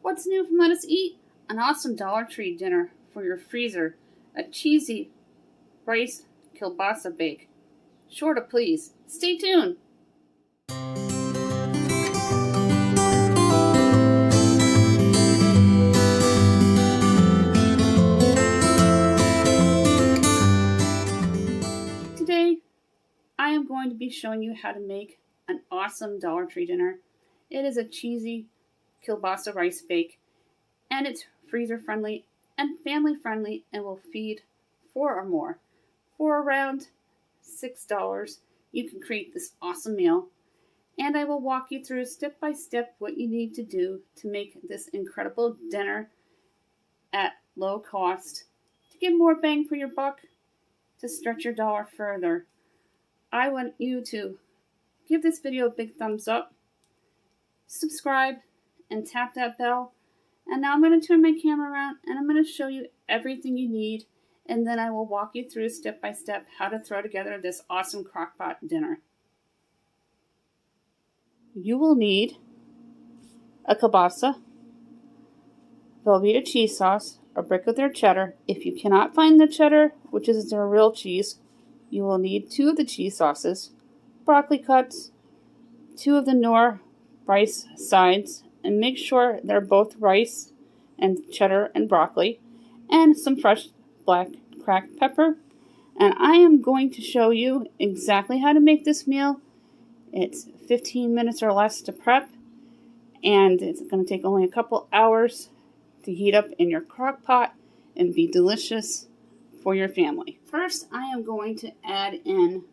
What's new from Let Us Eat? An awesome Dollar Tree dinner for your freezer. A cheesy rice kielbasa bake. Sure to please. Stay tuned. Today, I am going to be showing you how to make an awesome Dollar Tree dinner. It is a cheesy Kielbasa rice bake, and it's freezer friendly and family friendly and will feed 4 or more. For around $6, you can create this awesome meal, and I will walk you through step by step what you need to do to make this incredible dinner at low cost to get more bang for your buck, to stretch your dollar further. I want you to give this video a big thumbs up, subscribe, and tap that bell. And now I'm going to turn my camera around and I'm going to show you everything you need, and then I will walk you through step by step how to throw together this awesome crockpot dinner. You will need a kielbasa, Velveeta cheese sauce, a brick of their cheddar. If you cannot find the cheddar, which is their real cheese, you will need 2 of the cheese sauces, broccoli cuts, 2 of the Knorr rice sides, and make sure they're both rice and cheddar and broccoli, and some fresh black cracked pepper. And I am going to show you exactly how to make this meal. It's 15 minutes or less to prep, and it's going to take only a couple hours to heat up in your crock pot and be delicious for your family. First, I am going to add in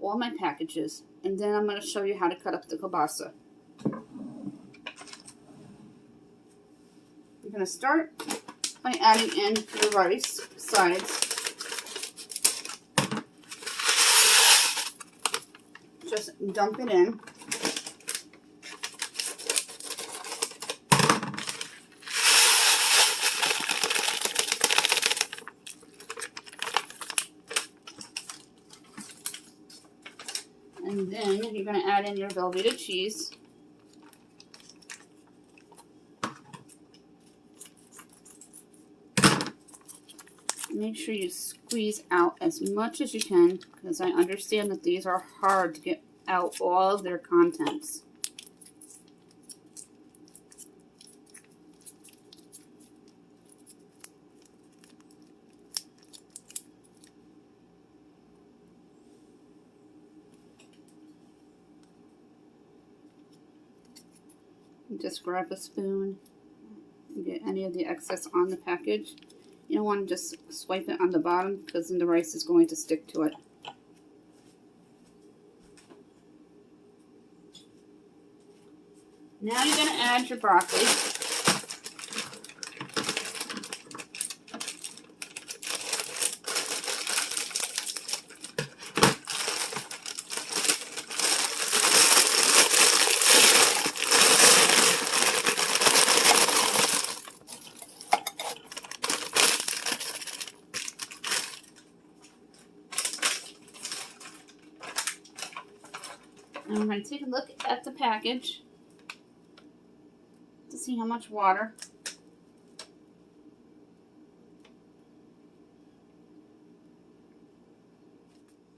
all my packages, and then I'm going to show you how to cut up the kielbasa. I'm going to start by adding in the rice sides. Just dump it in. And then you're going to add in your Velveeta cheese. Make sure you squeeze out as much as you can, because I understand that these are hard to get out all of their contents. Just grab a spoon and get any of the excess on the package. You don't want to just swipe it on the bottom, because then the rice is going to stick to it. Now you're going to add your broccoli. And I'm going to take a look at the package to see how much water.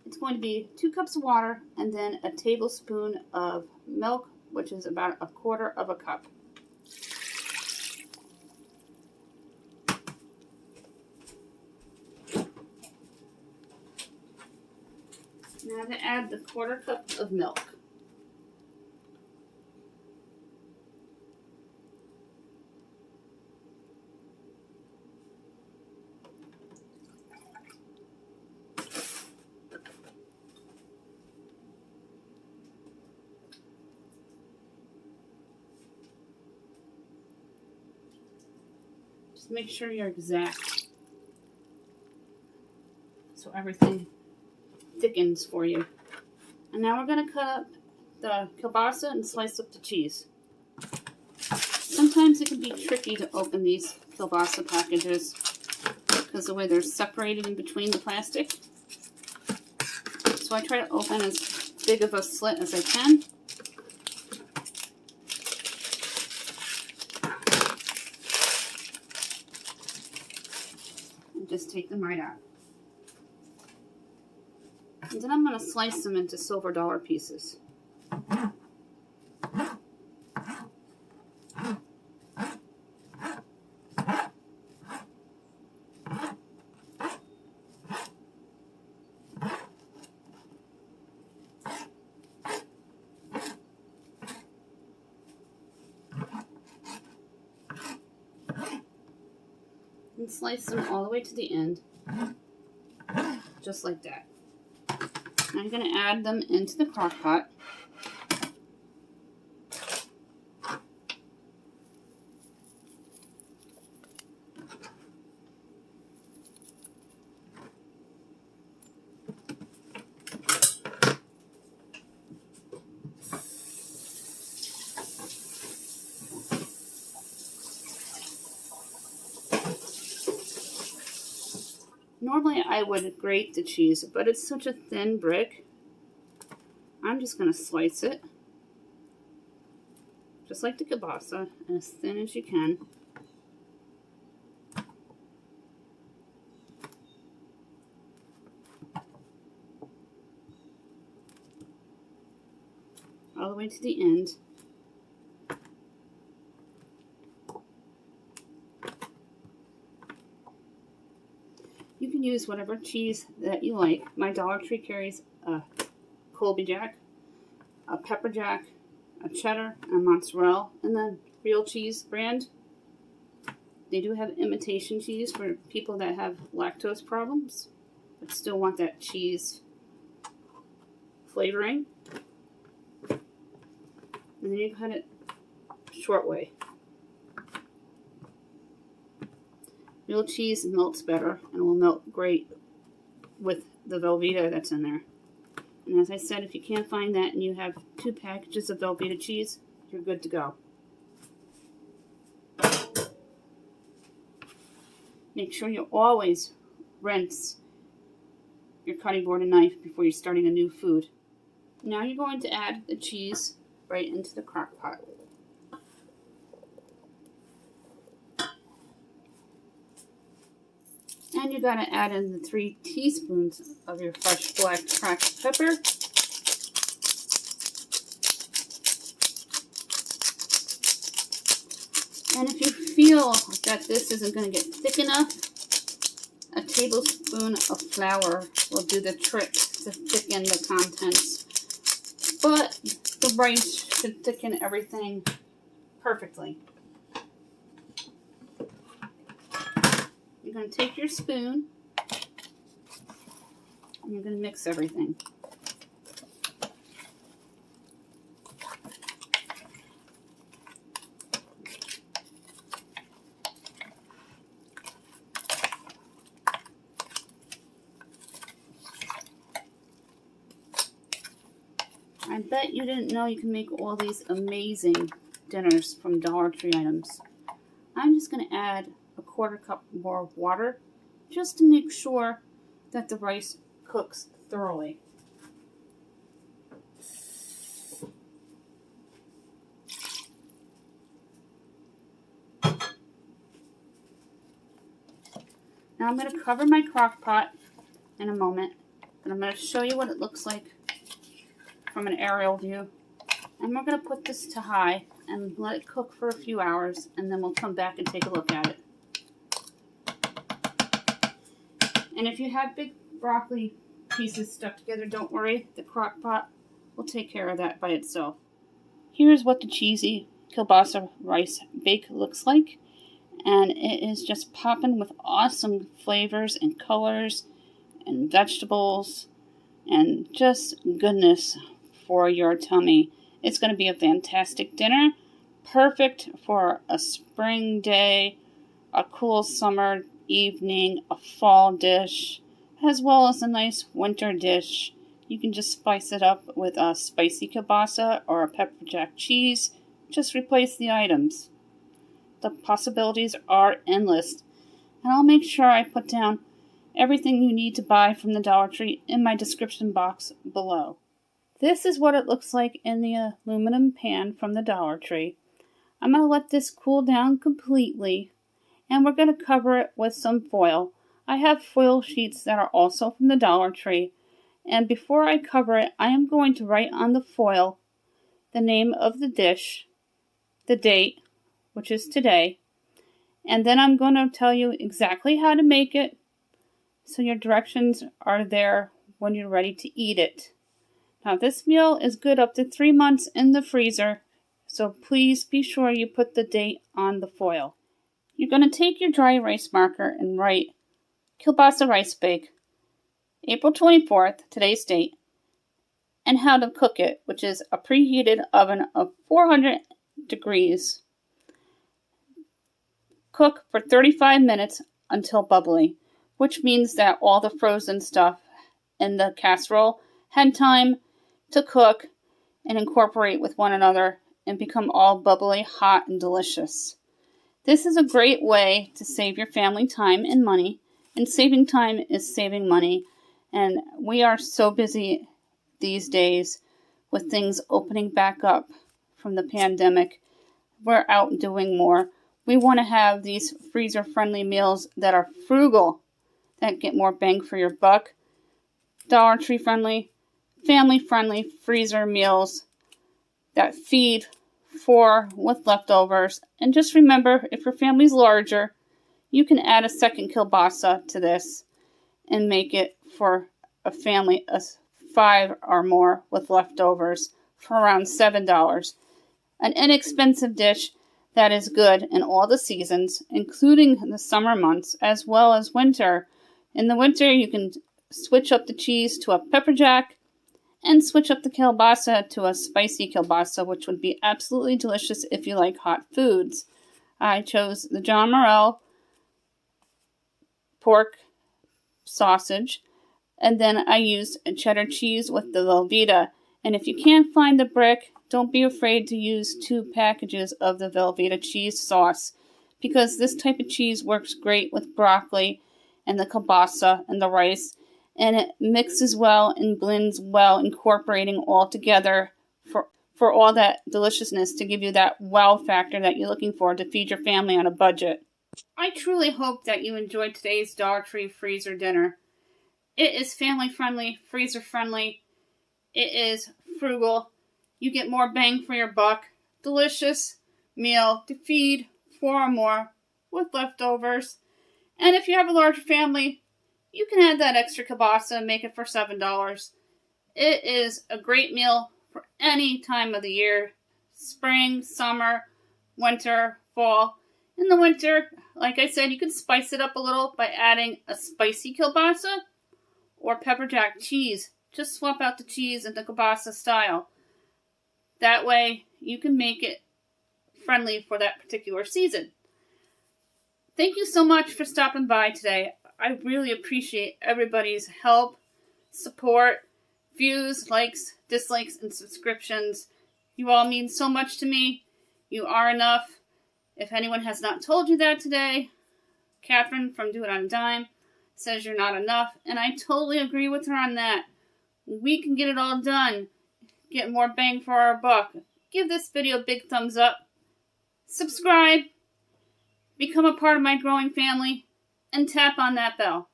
It's going to be 2 cups of water and then a tablespoon of milk, which is about 1/4 of a cup. Now to add the 1/4 cup of milk. Just make sure you're exact, so everything thickens for you. And now we're going to cut up the kielbasa and slice up the cheese. Sometimes it can be tricky to open these kielbasa packages because the way they're separated in between the plastic. So I try to open as big of a slit as I can. just take them right out. And then I'm going to slice them into silver dollar pieces. And slice them all the way to the end, just like that. I'm going to add them into the crock pot. Normally I would grate the cheese, but it's such a thin brick. I'm just going to slice it, just like the kielbasa, as thin as you can. All the way to the end. You can use whatever cheese that you like. My Dollar Tree carries a Colby Jack, a Pepper Jack, a Cheddar, a Mozzarella, and the real cheese brand. They do have imitation cheese for people that have lactose problems, but still want that cheese flavoring. And then you cut it short way. Real cheese melts better and will melt great with the Velveeta that's in there. And as I said, if you can't find that and you have 2 packages of Velveeta cheese, you're good to go. Make sure you always rinse your cutting board and knife before you're starting a new food. Now you're going to add the cheese right into the crock pot. And you got to add in the 3 teaspoons of your fresh black cracked pepper. And if you feel that this isn't going to get thick enough, a tablespoon of flour will do the trick to thicken the contents. But the rice should thicken everything perfectly. You're going to take your spoon and you're going to mix everything. I bet you didn't know you can make all these amazing dinners from Dollar Tree items. I'm just going to add a 1/4 cup more of water just to make sure that the rice cooks thoroughly. Now I'm going to cover my crock pot in a moment, and I'm going to show you what it looks like from an aerial view. And we're going to put this to high and let it cook for a few hours, and then we'll come back and take a look at it. And if you have big broccoli pieces stuck together, don't worry, the crock pot will take care of that by itself. Here's what the cheesy Kielbasa Rice Bake looks like, and it is just popping with awesome flavors and colors and vegetables and just goodness for your tummy. It's going to be a fantastic dinner, perfect for a spring day, a cool summer evening, a fall dish, as well as a nice winter dish. You can just spice it up with a spicy kielbasa or a pepper jack cheese. Just replace the items. The possibilities are endless, and I'll make sure I put down everything you need to buy from the Dollar Tree in my description box below. This is what it looks like in the aluminum pan from the Dollar Tree. I'm going to let this cool down completely, and we're going to cover it with some foil. I have foil sheets that are also from the Dollar Tree. And before I cover it, I am going to write on the foil the name of the dish, the date, which is today, and then I'm going to tell you exactly how to make it, so your directions are there when you're ready to eat it. Now, this meal is good up to 3 months in the freezer, so please be sure you put the date on the foil. You're going to take your dry erase marker and write Kielbasa Rice Bake, April 24th, today's date, and how to cook it, which is a preheated oven of 400 degrees. Cook for 35 minutes until bubbly, which means that all the frozen stuff in the casserole had time to cook and incorporate with one another and become all bubbly, hot, and delicious. This is a great way to save your family time and money, and saving time is saving money. And we are so busy these days with things opening back up from the pandemic. We're out doing more. We want to have these freezer-friendly meals that are frugal, that get more bang for your buck. Dollar Tree friendly, family-friendly freezer meals that feed 4 with leftovers. And just remember, if your family's larger, you can add a second kielbasa to this and make it for a family of 5 or more with leftovers for around $7. An inexpensive dish that is good in all the seasons, including the summer months as well as winter. In the winter, you can switch up the cheese to a pepper jack and switch up the kielbasa to a spicy kielbasa, which would be absolutely delicious if you like hot foods. I chose the John Morrell pork sausage, and then I used a cheddar cheese with the Velveeta. And if you can't find the brick, don't be afraid to use 2 packages of the Velveeta cheese sauce, because this type of cheese works great with broccoli and the kielbasa and the rice, and it mixes well and blends well, incorporating all together for all that deliciousness to give you that wow factor that you're looking for to feed your family on a budget. I truly hope that you enjoyed today's Dollar Tree freezer dinner. It is family friendly, freezer friendly. It is frugal. You get more bang for your buck. Delicious meal to feed 4 or more with leftovers. And if you have a larger family, you can add that extra kielbasa and make it for $7. It is a great meal for any time of the year. Spring, summer, winter, fall. In the winter, like I said, you can spice it up a little by adding a spicy kielbasa or pepper jack cheese. Just swap out the cheese and the kielbasa style. That way, you can make it friendly for that particular season. Thank you so much for stopping by today. I really appreciate everybody's help, support, views, likes, dislikes, and subscriptions. You all mean so much to me. You are enough. If anyone has not told you that today, Catherine from Do It on a Dime says you're not enough, and I totally agree with her on that. We can get it all done. Get more bang for our buck. Give this video a big thumbs up. Subscribe. Become a part of my growing family. And tap on that bell.